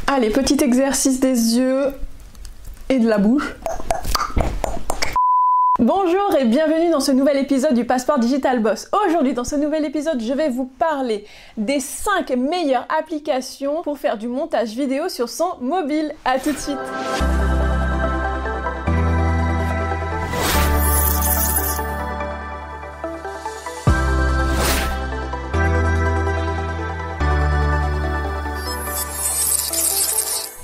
Allez, petit exercice des yeux et de la bouche. Bonjour et bienvenue dans ce nouvel épisode du Passeport Digital Boss. Aujourd'hui, dans ce nouvel épisode, je vais vous parler des 5 meilleures applications pour faire du montage vidéo sur son mobile. A tout de suite.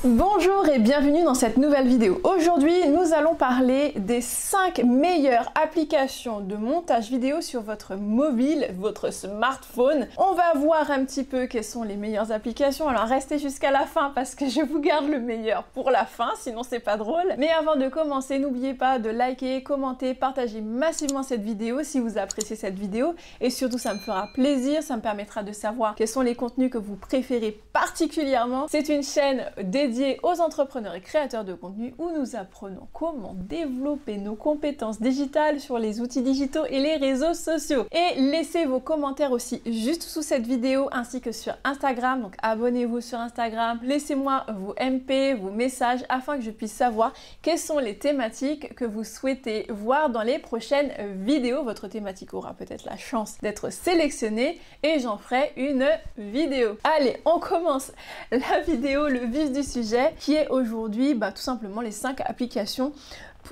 Bonjour et bienvenue dans cette nouvelle vidéo. Aujourd'hui, nous allons parler des 5 meilleures applications de montage vidéo sur votre mobile, votre smartphone. On va voir un petit peu quelles sont les meilleures applications. Alors restez jusqu'à la fin parce que je vous garde le meilleur pour la fin, sinon c'est pas drôle. Mais avant de commencer, n'oubliez pas de liker, commenter, partager massivement cette vidéo si vous appréciez cette vidéo. Et surtout, ça me fera plaisir, ça me permettra de savoir quels sont les contenus que vous préférez particulièrement. C'est une chaîne dédiée aux entrepreneurs et créateurs de contenu où nous apprenons comment développer nos compétences digitales sur les outils digitaux et les réseaux sociaux. Et laissez vos commentaires aussi juste sous cette vidéo ainsi que sur Instagram, donc abonnez-vous sur Instagram, laissez-moi vos MP, vos messages afin que je puisse savoir quelles sont les thématiques que vous souhaitez voir dans les prochaines vidéos. Votre thématique aura peut-être la chance d'être sélectionnée et j'en ferai une vidéo. Allez, on commence la vidéo, le vif du sujet qui est aujourd'hui tout simplement les 5 applications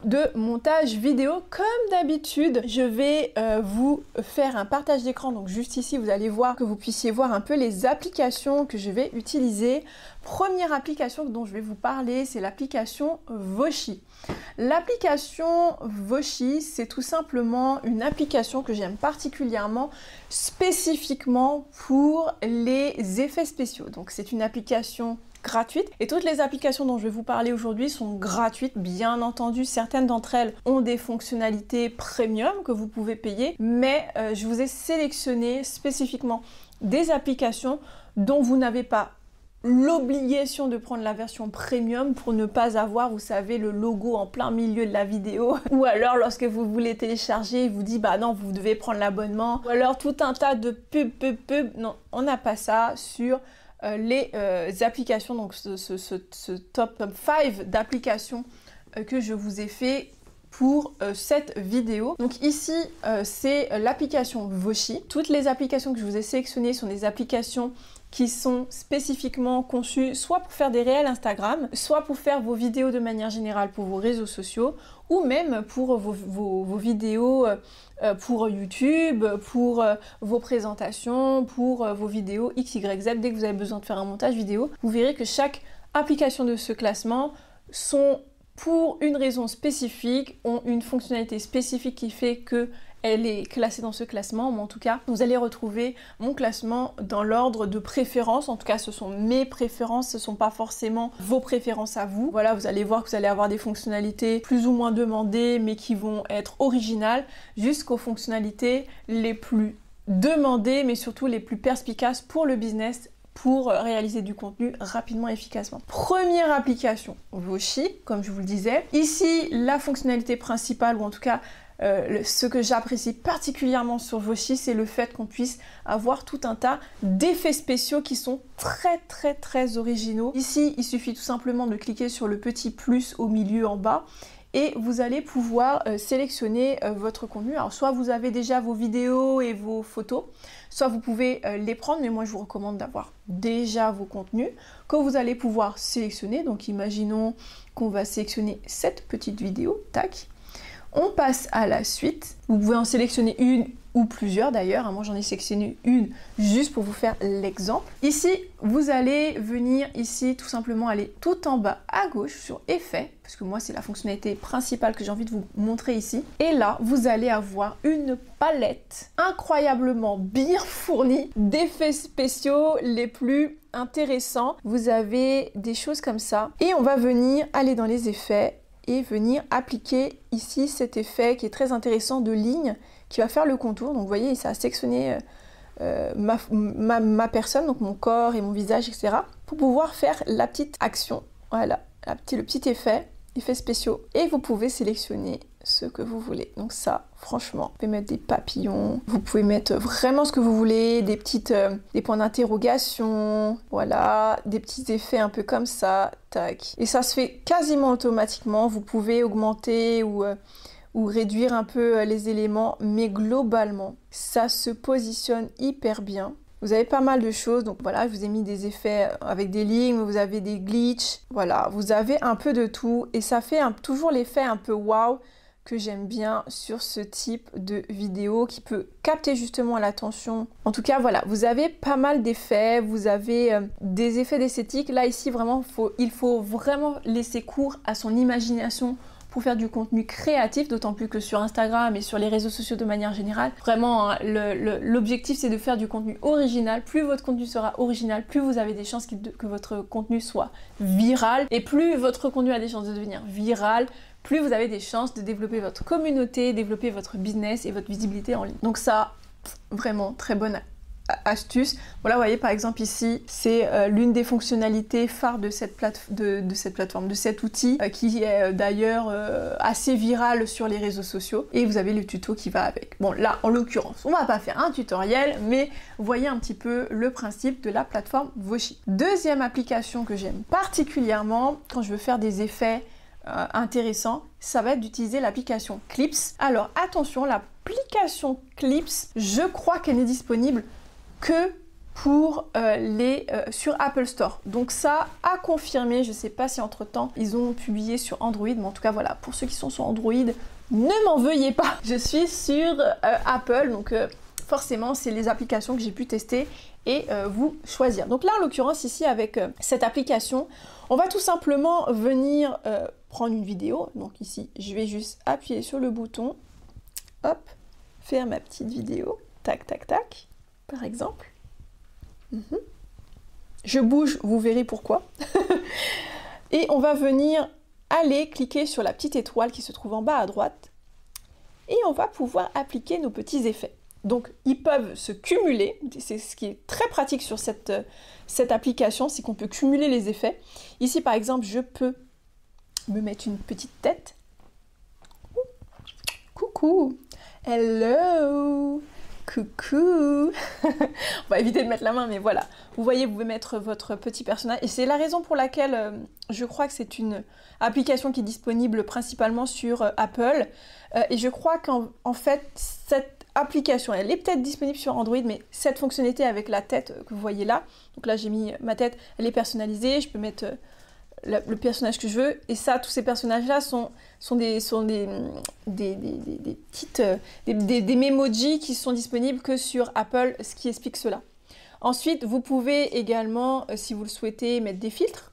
de montage vidéo. Comme d'habitude, je vais vous faire un partage d'écran, donc juste ici vous allez voir que vous puissiez voir un peu les applications que je vais utiliser. Première application dont je vais vous parler, c'est l'application Voshi. L'application Voshi, c'est tout simplement une application que j'aime particulièrement, spécifiquement pour les effets spéciaux. Donc c'est une application gratuite et toutes les applications dont je vais vous parler aujourd'hui sont gratuites, bien entendu. Certaines d'entre elles ont des fonctionnalités premium que vous pouvez payer, mais je vous ai sélectionné spécifiquement des applications dont vous n'avez pas l'obligation de prendre la version premium pour ne pas avoir, vous savez, le logo en plein milieu de la vidéo, ou alors lorsque vous voulez télécharger, il vous dit bah non, vous devez prendre l'abonnement, ou alors tout un tas de pub. Non, on n'a pas ça sur les applications, donc ce top 5 d'applications que je vous ai fait pour cette vidéo. Donc ici, c'est l'application Voshi. Toutes les applications que je vous ai sélectionnées sont des applications qui sont spécifiquement conçues soit pour faire des réels Instagram, soit pour faire vos vidéos de manière générale pour vos réseaux sociaux, ou même pour vos vidéos pour YouTube, pour vos présentations, pour vos vidéos XYZ. Dès que vous avez besoin de faire un montage vidéo, vous verrez que chaque application de ce classement sont pour une raison spécifique, ont une fonctionnalité spécifique qui fait que elle est classée dans ce classement, mais en tout cas, vous allez retrouver mon classement dans l'ordre de préférence. En tout cas, ce sont mes préférences, ce ne sont pas forcément vos préférences à vous. Voilà, vous allez voir que vous allez avoir des fonctionnalités plus ou moins demandées, mais qui vont être originales, jusqu'aux fonctionnalités les plus demandées, mais surtout les plus perspicaces pour le business, pour réaliser du contenu rapidement et efficacement. Première application, Voshi, comme je vous le disais. Ici, la fonctionnalité principale, ou en tout cas, ce que j'apprécie particulièrement sur Voshi, c'est le fait qu'on puisse avoir tout un tas d'effets spéciaux qui sont très originaux. Ici, il suffit tout simplement de cliquer sur le petit plus au milieu en bas et vous allez pouvoir sélectionner votre contenu. Alors soit vous avez déjà vos vidéos et vos photos, soit vous pouvez les prendre, mais moi je vous recommande d'avoir déjà vos contenus que vous allez pouvoir sélectionner. Donc imaginons qu'on va sélectionner cette petite vidéo, tac. On passe à la suite. Vous pouvez en sélectionner une ou plusieurs d'ailleurs. Moi j'en ai sélectionné une juste pour vous faire l'exemple. Ici, vous allez venir ici tout simplement aller tout en bas à gauche sur effets, parce que moi c'est la fonctionnalité principale que j'ai envie de vous montrer ici. Et là, vous allez avoir une palette incroyablement bien fournie d'effets spéciaux les plus intéressants. Vous avez des choses comme ça. Et on va venir aller dans les effets et venir appliquer ici cet effet qui est très intéressant de ligne qui va faire le contour. Donc vous voyez, ça a sectionné ma personne, donc mon corps et mon visage, etc. pour pouvoir faire la petite action. Voilà, le petit effet, effets spéciaux. Et vous pouvez sélectionner ce que vous voulez. Donc ça, franchement, vous pouvez mettre des papillons, vous pouvez mettre vraiment ce que vous voulez, des points d'interrogation, voilà, des petits effets un peu comme ça, tac. Et ça se fait quasiment automatiquement, vous pouvez augmenter ou réduire un peu les éléments, mais globalement, ça se positionne hyper bien. Vous avez pas mal de choses, donc voilà, je vous ai mis des effets avec des lignes, vous avez des glitches, voilà, vous avez un peu de tout et ça fait toujours l'effet un peu waouh que j'aime bien sur ce type de vidéo qui peut capter justement l'attention. En tout cas, voilà, vous avez pas mal d'effets, vous avez des effets d'esthétique. Là, ici, vraiment, il faut vraiment laisser cours à son imagination pour faire du contenu créatif, d'autant plus que sur Instagram et sur les réseaux sociaux de manière générale. Vraiment, hein, l'objectif, c'est de faire du contenu original. Plus votre contenu sera original, plus vous avez des chances que votre contenu soit viral. Et plus votre contenu a des chances de devenir viral, plus vous avez des chances de développer votre communauté, développer votre business et votre visibilité en ligne. Donc ça, vraiment, très bonne astuce. Voilà, vous voyez par exemple ici, c'est l'une des fonctionnalités phares de cette plateforme, de cet outil qui est d'ailleurs assez viral sur les réseaux sociaux. Et vous avez le tuto qui va avec. Bon là, en l'occurrence, on va pas faire un tutoriel, mais vous voyez un petit peu le principe de la plateforme Voshi. Deuxième application que j'aime particulièrement quand je veux faire des effets intéressant, ça va être d'utiliser l'application Clips. Alors attention, l'application Clips, je crois qu'elle n'est disponible que pour sur Apple Store. Donc ça à confirmer, je ne sais pas si entre temps ils ont publié sur Android, mais en tout cas voilà, pour ceux qui sont sur Android, ne m'en veuillez pas. Je suis sur Apple, donc forcément c'est les applications que j'ai pu tester et vous choisir. Donc là en l'occurrence ici avec cette application, on va tout simplement venir prendre une vidéo. Donc ici je vais juste appuyer sur le bouton, hop, faire ma petite vidéo, tac tac tac, par exemple. Je bouge, vous verrez pourquoi. Et on va venir aller cliquer sur la petite étoile qui se trouve en bas à droite et on va pouvoir appliquer nos petits effets. Donc ils peuvent se cumuler, c'est ce qui est très pratique sur cette application, c'est qu'on peut cumuler les effets. Ici par exemple, je peux me mettre une petite tête. Coucou, hello, coucou. On va éviter de mettre la main, mais voilà. Vous voyez, vous pouvez mettre votre petit personnage. Et c'est la raison pour laquelle je crois que c'est une application qui est disponible principalement sur Apple. Et je crois qu'en fait, cette application, elle est peut-être disponible sur Android, mais cette fonctionnalité avec la tête que vous voyez là, donc là j'ai mis ma tête, elle est personnalisée, je peux mettre le personnage que je veux, et ça, tous ces personnages-là sont des petites des memojis qui sont disponibles que sur Apple, ce qui explique cela. Ensuite, vous pouvez également, si vous le souhaitez, mettre des filtres.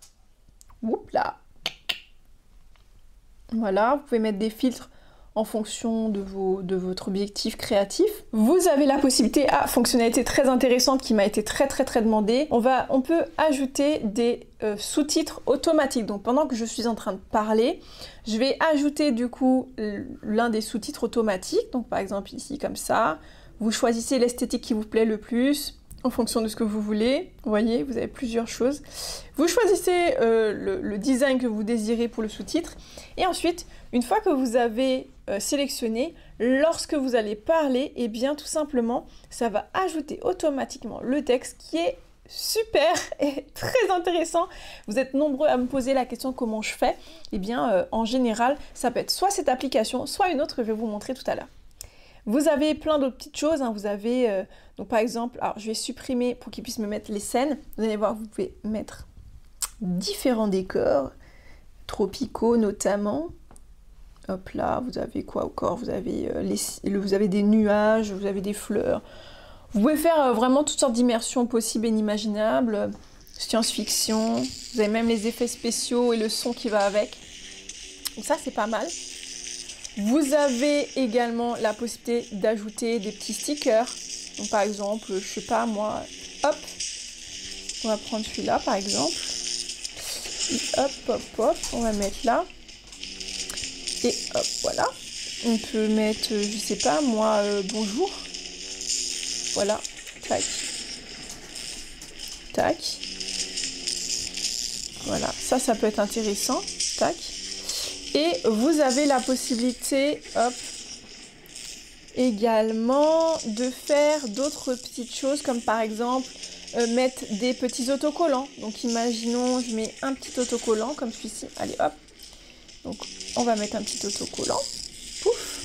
Oups, là. Voilà, vous pouvez mettre des filtres en fonction de votre objectif créatif. Vous avez la possibilité, fonctionnalité très intéressante qui m'a été très demandée, on peut ajouter des sous-titres automatiques. Donc pendant que je suis en train de parler, je vais ajouter du coup l'un des sous-titres automatiques. Donc par exemple ici comme ça, vous choisissez l'esthétique qui vous plaît le plus, en fonction de ce que vous voulez. Vous voyez, vous avez plusieurs choses. Vous choisissez le design que vous désirez pour le sous-titre. Et ensuite, une fois que vous avez sélectionné, lorsque vous allez parler, et bien tout simplement, ça va ajouter automatiquement le texte qui est super et très intéressant. Vous êtes nombreux à me poser la question comment je fais. Et bien, en général, ça peut être soit cette application, soit une autre que je vais vous montrer tout à l'heure. Vous avez plein d'autres petites choses, hein. Vous avez, donc par exemple, alors je vais supprimer pour qu'il puisse me mettre les scènes. Vous allez voir, vous pouvez mettre différents décors, tropicaux notamment. Hop là, vous avez quoi encore? Vous avez, vous avez des nuages, vous avez des fleurs. Vous pouvez faire vraiment toutes sortes d'immersions possibles et inimaginables. Science-fiction, vous avez même les effets spéciaux et le son qui va avec. Donc ça, c'est pas mal. Vous avez également la possibilité d'ajouter des petits stickers. Donc par exemple, je sais pas moi, hop, on va prendre celui-là par exemple. Et hop, hop, hop, on va mettre là. Et hop, voilà. On peut mettre, je sais pas moi, bonjour. Voilà, tac. Tac. Voilà, ça peut être intéressant. Tac. Et vous avez la possibilité, hop, également de faire d'autres petites choses comme par exemple mettre des petits autocollants. Donc imaginons, je mets un petit autocollant comme celui-ci. Allez hop. Donc on va mettre un petit autocollant. Pouf.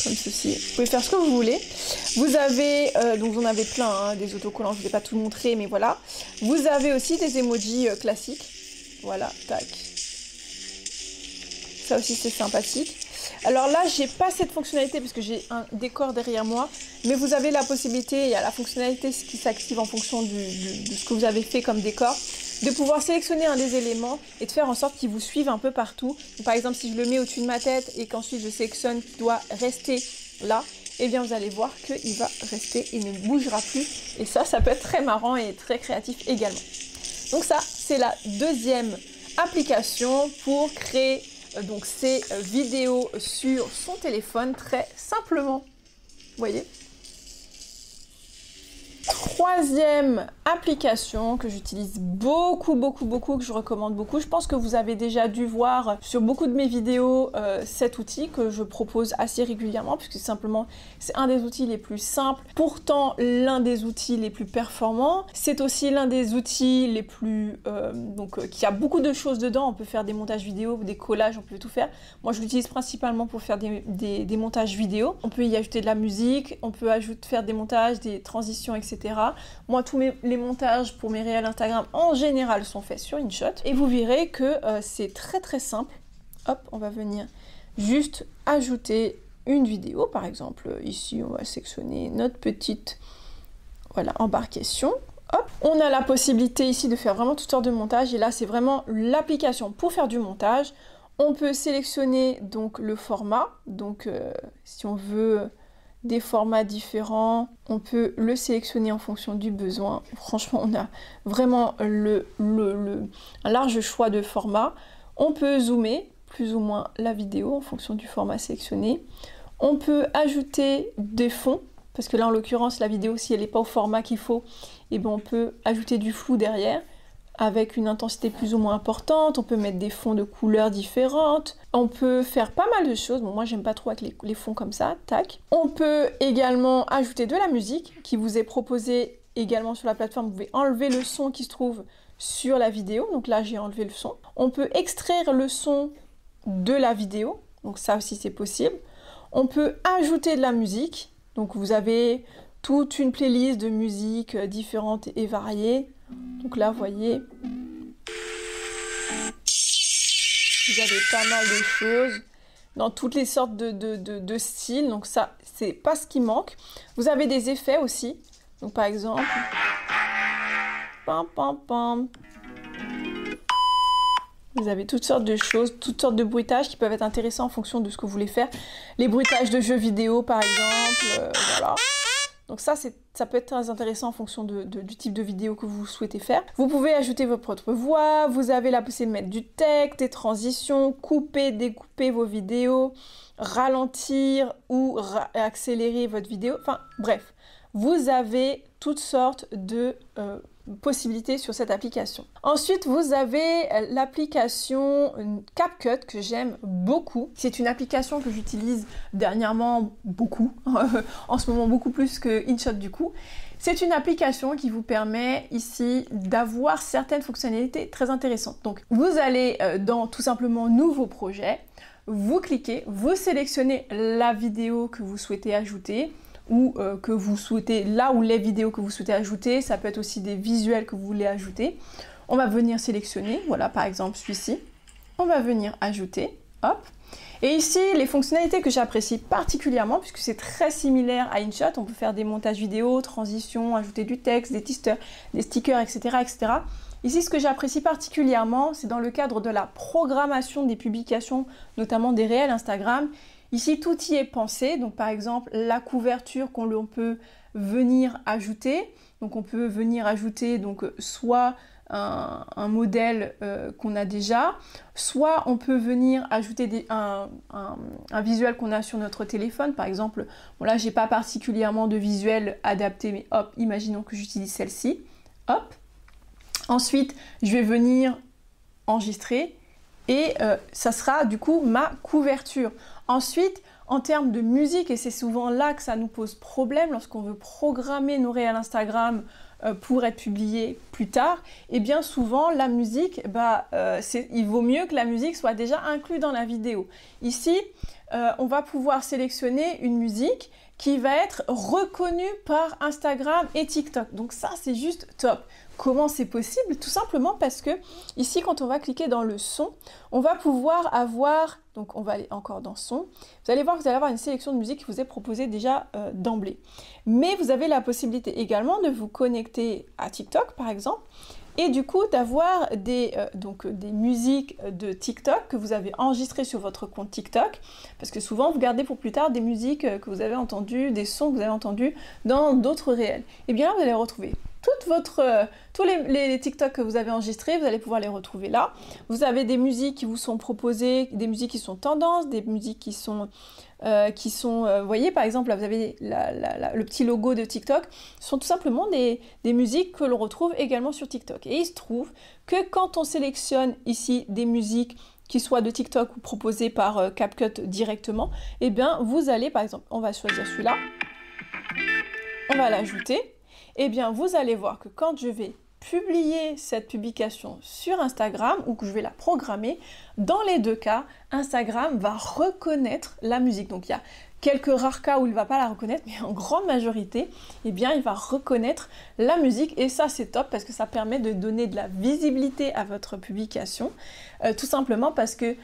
Comme ceci. Vous pouvez faire ce que vous voulez. Vous avez, donc vous en avez plein, hein, des autocollants, je ne vais pas tout montrer, mais voilà. Vous avez aussi des emojis classiques. Voilà, tac. Ça aussi c'est sympathique. Alors là, j'ai pas cette fonctionnalité parce que j'ai un décor derrière moi, mais vous avez la possibilité, il y a la fonctionnalité qui s'active en fonction de ce que vous avez fait comme décor, de pouvoir sélectionner un des éléments et de faire en sorte qu'il vous suive un peu partout. Donc, par exemple, si je le mets au-dessus de ma tête et qu'ensuite je sélectionne qu'il doit rester là, eh bien vous allez voir qu'il va rester, il ne bougera plus. Et ça peut être très marrant et très créatif également. Donc ça, c'est la deuxième application pour créer donc ces vidéos sur son téléphone très simplement. Vous voyez? Troisième application que j'utilise beaucoup, que je recommande beaucoup. Je pense que vous avez déjà dû voir sur beaucoup de mes vidéos cet outil que je propose assez régulièrement puisque simplement c'est un des outils les plus simples, pourtant l'un des outils les plus performants. C'est aussi l'un des outils les plus... qui a beaucoup de choses dedans. On peut faire des montages vidéo, des collages, on peut tout faire. Moi je l'utilise principalement pour faire des montages vidéo. On peut y ajouter de la musique, on peut faire des montages, des transitions, etc. Moi, tous les montages pour mes réels Instagram en général sont faits sur InShot. Et vous verrez que c'est très simple. Hop, on va venir juste ajouter une vidéo. Par exemple, ici, on va sélectionner notre petite embarcation. Hop, on a la possibilité ici de faire vraiment toutes sortes de montages. Et là, c'est vraiment l'application pour faire du montage. On peut sélectionner donc le format. Donc, si on veut... des formats différents, on peut le sélectionner en fonction du besoin. Franchement, on a vraiment un large choix de formats. On peut zoomer plus ou moins la vidéo en fonction du format sélectionné. On peut ajouter des fonds, parce que là en l'occurrence la vidéo, si elle n'est pas au format qu'il faut, et bien on peut ajouter du flou derrière avec une intensité plus ou moins importante. On peut mettre des fonds de couleurs différentes. On peut faire pas mal de choses. Bon, moi, j'aime pas trop avec les fonds comme ça. Tac. On peut également ajouter de la musique qui vous est proposée également sur la plateforme. Vous pouvez enlever le son qui se trouve sur la vidéo. Donc là, j'ai enlevé le son. On peut extraire le son de la vidéo. Donc ça aussi, c'est possible. On peut ajouter de la musique. Donc vous avez toute une playlist de musiques différentes et variées. Donc là, vous voyez, vous avez pas mal de choses dans toutes les sortes de styles. Donc ça, c'est pas ce qui manque. Vous avez des effets aussi. Donc par exemple, pam, pam, pam. Vous avez toutes sortes de choses, toutes sortes de bruitages qui peuvent être intéressants en fonction de ce que vous voulez faire. Les bruitages de jeux vidéo, par exemple, voilà. Donc ça peut être très intéressant en fonction du type de vidéo que vous souhaitez faire. Vous pouvez ajouter votre propre voix, vous avez la possibilité de mettre du texte, des transitions, couper, découper vos vidéos, ralentir ou accélérer votre vidéo. Enfin bref, vous avez toutes sortes de possibilités sur cette application. Ensuite, vous avez l'application CapCut que j'aime beaucoup. C'est une application que j'utilise dernièrement beaucoup, en ce moment beaucoup plus que InShot du coup. C'est une application qui vous permet ici d'avoir certaines fonctionnalités très intéressantes. Donc, vous allez dans tout simplement Nouveau projet, vous cliquez, vous sélectionnez la vidéo que vous souhaitez ajouter, ou que vous souhaitez, là où les vidéos que vous souhaitez ajouter, ça peut être aussi des visuels que vous voulez ajouter. On va venir sélectionner, voilà par exemple celui-ci. On va venir ajouter, hop. Et ici, les fonctionnalités que j'apprécie particulièrement, puisque c'est très similaire à InShot, on peut faire des montages vidéo, transitions, ajouter du texte, des stickers, etc., etc. Ici, ce que j'apprécie particulièrement, c'est dans le cadre de la programmation des publications, notamment des réels Instagram. Ici, tout y est pensé. Donc, par exemple, la couverture qu'on peut venir ajouter. Donc, on peut venir ajouter soit un modèle qu'on a déjà, soit on peut venir ajouter un visuel qu'on a sur notre téléphone. Par exemple, bon là, j'ai pas particulièrement de visuel adapté, mais hop, imaginons que j'utilise celle-ci. Hop. Ensuite, je vais venir enregistrer et ça sera du coup ma couverture. Ensuite, en termes de musique, et c'est souvent là que ça nous pose problème lorsqu'on veut programmer nos réels Instagram pour être publié plus tard, et bien souvent la musique, il vaut mieux que la musique soit déjà inclue dans la vidéo. Ici, on va pouvoir sélectionner une musique qui va être reconnue par Instagram et TikTok. Donc ça, c'est juste top. Comment c'est possible? Tout simplement parce que ici, quand on va cliquer dans le son, on va pouvoir avoir, donc on va aller encore dans son, vous allez voir que vous allez avoir une sélection de musique qui vous est proposée déjà d'emblée. Mais vous avez la possibilité également de vous connecter à TikTok, par exemple, et du coup d'avoir des musiques de TikTok que vous avez enregistrées sur votre compte TikTok, parce que souvent vous gardez pour plus tard des musiques que vous avez entendues, des sons que vous avez entendus dans d'autres réels. Et bien là, vous allez retrouver tous les TikTok que vous avez enregistrés, vous allez pouvoir les retrouver là. Vous avez des musiques qui vous sont proposées, des musiques qui sont tendances, des musiques qui sont vous voyez par exemple là vous avez le petit logo de TikTok, ce sont tout simplement des musiques que l'on retrouve également sur TikTok. Et il se trouve que quand on sélectionne ici des musiques qui soient de TikTok ou proposées par CapCut directement, eh bien vous allez par exemple, on va choisir celui-là, on va l'ajouter. Eh bien, vous allez voir que quand je vais publier cette publication sur Instagram ou que je vais la programmer, dans les deux cas, Instagram va reconnaître la musique. Donc, il y a quelques rares cas où il ne va pas la reconnaître, mais en grande majorité, eh bien, il va reconnaître la musique. Et ça, c'est top parce que ça permet de donner de la visibilité à votre publication. Tout simplement parce que,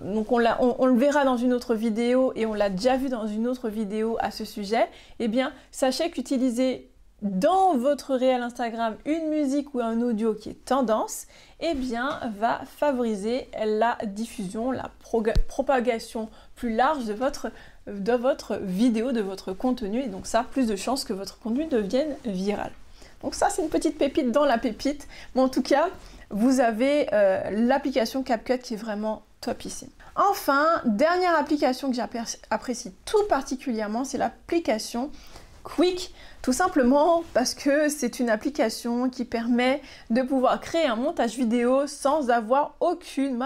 donc on le verra dans une autre vidéo et on l'a déjà vu dans une autre vidéo à ce sujet, eh bien, sachez qu'utiliser dans votre réel Instagram une musique ou un audio qui est tendance, eh bien va favoriser la diffusion, la propagation plus large de votre vidéo, de votre contenu, et donc ça, plus de chances que votre contenu devienne viral. Donc ça, c'est une petite pépite dans la pépite, mais en tout cas, vous avez l'application CapCut qui est vraiment topissime. Enfin, dernière application que j'apprécie tout particulièrement, c'est l'application Quik, tout simplement parce que c'est une application qui permet de pouvoir créer un montage vidéo sans avoir aucune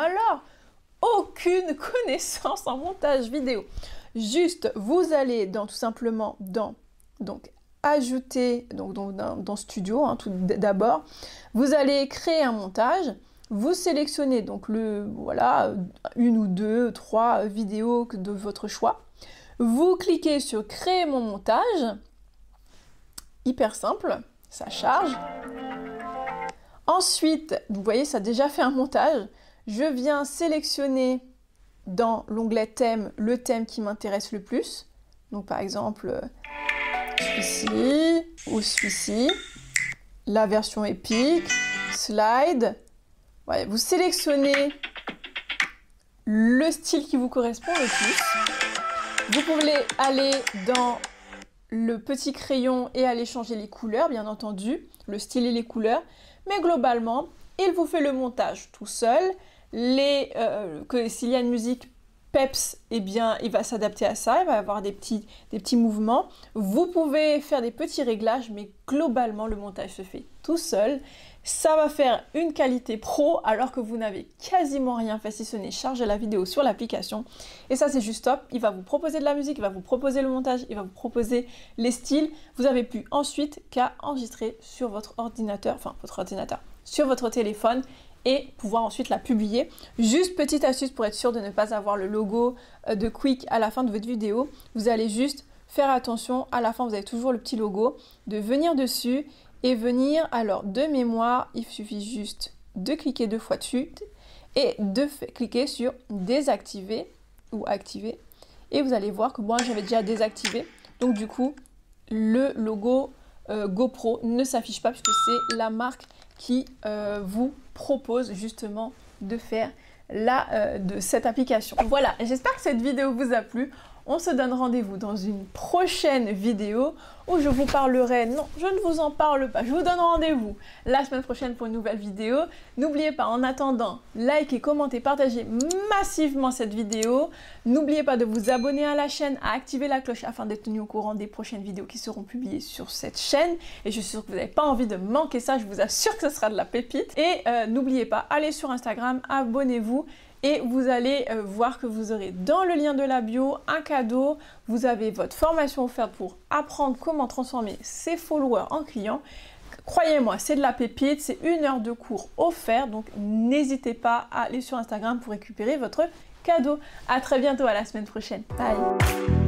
connaissance en montage vidéo. Juste, vous allez tout simplement dans ajouter, dans Studio, tout d'abord, vous allez créer un montage. Vous sélectionnez donc une ou deux, trois vidéos de votre choix. Vous cliquez sur créer mon montage. Hyper simple, ça charge. Ensuite, vous voyez, ça a déjà fait un montage. Je viens sélectionner dans l'onglet thème le thème qui m'intéresse le plus. Donc par exemple, celui-ci ou celui-ci. La version épique, slide. Ouais, vous sélectionnez le style qui vous correspond le plus. Vous pouvez aller dans le petit crayon et aller changer les couleurs, bien entendu, le style et les couleurs, mais globalement, il vous fait le montage tout seul. S'il y a une musique peps, eh bien, il va s'adapter à ça, il va avoir des petits mouvements. Vous pouvez faire des petits réglages, mais globalement, le montage se fait tout seul. Ça va faire une qualité pro alors que vous n'avez quasiment rien fait si ce n'est charger la vidéo sur l'application. Et ça, c'est juste top. Il va vous proposer de la musique, il va vous proposer le montage, il va vous proposer les styles. Vous n'avez plus ensuite qu'à enregistrer sur votre ordinateur, sur votre téléphone et pouvoir ensuite la publier. Juste petite astuce pour être sûr de ne pas avoir le logo de Quik à la fin de votre vidéo. Vous allez juste faire attention, à la fin, vous avez toujours le petit logo, de venir dessus et venir, alors de mémoire, il suffit juste de cliquer 2 fois dessus et de cliquer sur désactiver ou activer. Et vous allez voir que moi j'avais déjà désactivé. Donc du coup, le logo GoPro ne s'affiche pas puisque c'est la marque qui vous propose justement de faire de cette application. Voilà, j'espère que cette vidéo vous a plu. On se donne rendez-vous dans une prochaine vidéo où je vous parlerai, non, je ne vous en parle pas, je vous donne rendez-vous la semaine prochaine pour une nouvelle vidéo. N'oubliez pas, en attendant, likez, commentez, partagez massivement cette vidéo. N'oubliez pas de vous abonner à la chaîne, à activer la cloche afin d'être tenu au courant des prochaines vidéos qui seront publiées sur cette chaîne. Et je suis sûre que vous n'avez pas envie de manquer ça, je vous assure que ce sera de la pépite. Et n'oubliez pas, allez sur Instagram, abonnez-vous. Et vous allez voir que vous aurez dans le lien de la bio un cadeau. Vous avez votre formation offerte pour apprendre comment transformer ses followers en clients. Croyez-moi, c'est de la pépite, c'est 1 heure de cours offert. Donc n'hésitez pas à aller sur Instagram pour récupérer votre cadeau. À très bientôt, à la semaine prochaine. Bye!